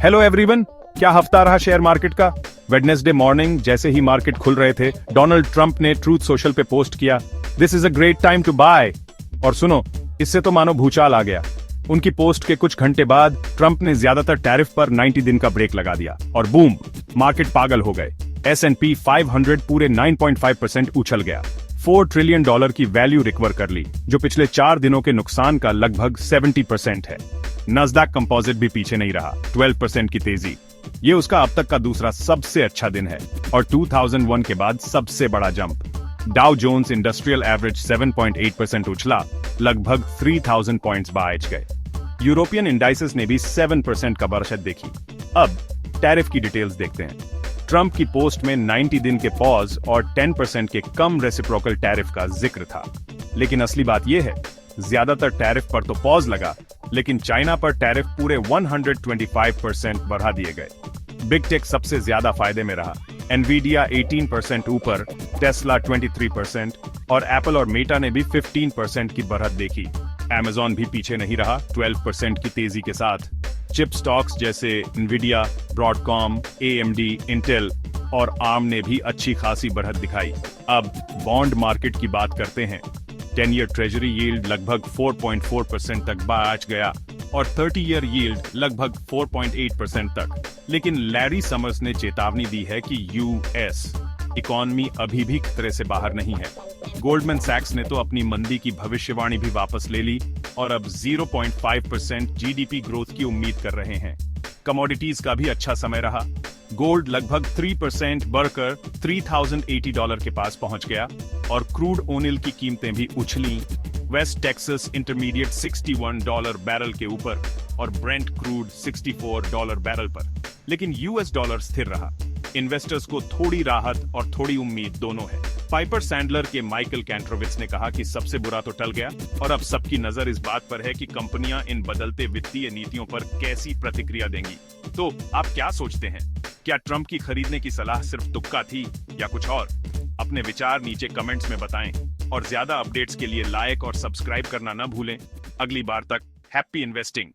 Hello everyone, क्या हफ्ता रहा शेयर मार्केट का। वेडनेसडे मॉर्निंग जैसे ही मार्केट खुल रहे थे, डोनाल्ड ट्रंप ने ट्रूथ सोशल पे पोस्ट किया, this is a great time to buy. और सुनो, इससे तो मानो भूचाल आ गया। उनकी पोस्ट के कुछ घंटे बाद ट्रंप ने ज्यादातर टैरिफ पर 90 दिन का ब्रेक लगा दिया और बूम, मार्केट पागल हो गए। S&P 500 पूरे 9.5% उछल गया। $4 ट्रिलियन की वैल्यू रिकवर कर ली, जो पिछले 4 दिनों के नुकसान का लगभग 70% है। नस्डैक कंपोजिट भी पीछे नहीं रहा, 12% की तेजी। ये उसका अब तक का दूसरा सबसे अच्छा दिन है और 2001 के बाद सबसे बड़ा jump. Dow Jones industrial average 7.8% उछला, लगभग 3000 पॉइंट्स बाहर गए। यूरोपियन इंडाइसेस ने भी 7% का बढ़त देखी। अब टैरिफ की डिटेल्स देखते हैं। ट्रंप की पोस्ट में 90 दिन के पॉज और 10% के कम रेसिप्रोकल टैरिफ का जिक्र था, लेकिन असली बात यह है, ज्यादातर टैरिफ पर तो पॉज लगा, लेकिन चाइना पर टैरिफ पूरे 125% बढ़ा दिए गए। बिग टेक सबसे ज्यादा फायदे में रहा। एनवीडिया 18% ऊपर, टेस्ला 23% और एप्पल और मेटा ने भी 15% की बढ़त देखी। अमेज़न भी पीछे नहीं रहा, 12% की तेजी के साथ। चिप स्टॉक्स जैसे एनवीडिया, ब्रॉडकॉम, AMD, इंटेल और आर्म ने भी अच्छी खासी बढ़त दिखाई। अब बॉन्ड मार्केट की बात करते हैं। 10 ईयर ट्रेजरी यील्ड लगभग 4.4% तक पहुंच गया और 30 ईयर यील्ड लगभग 4.8% तक। लेकिन लैरी समर्स ने चेतावनी दी है कि US इकोनॉमी अभी भी खतरे से बाहर नहीं है। गोल्डमैन सैक्स ने तो अपनी मंदी की भविष्यवाणी भी वापस ले ली और अब 0.5% GDP ग्रोथ की उम्मीद कर रहे हैं। कमोडिटीज का भी अच्छा समय रहा। गोल्ड लगभग 3% बढ़कर $3080 के पास पहुंच गया और क्रूड ओनिल की कीमतें भी उछली। वेस्ट टेक्सास इंटरमीडिएट $61 बैरल के ऊपर और ब्रेंट क्रूड $64 बैरल पर, लेकिन US डॉलर स्थिर रहा। इन्वेस्टर्स को थोड़ी राहत और थोड़ी उम्मीद दोनों है। पाइपर सैंडलर के माइकल कैंट्रोविट्स ने कहा कि सबसे बुरा तो टल गया और अब सबकी नजर इस बात पर है कि कंपनियां इन बदलते वित्तीय नीतियों पर कैसी प्रतिक्रिया देंगी। तो आप क्या सोचते हैं? क्या ट्रंप की खरीदने की सलाह सिर्फ तुक्का थी या कुछ और? अपने विचार नीचे कमेंट्स में बताएं और ज्यादा अपडेट्स के लिए लाइक और सब्सक्राइब करना न भूलें। अगली बार तक हैप्पी इन्वेस्टिंग।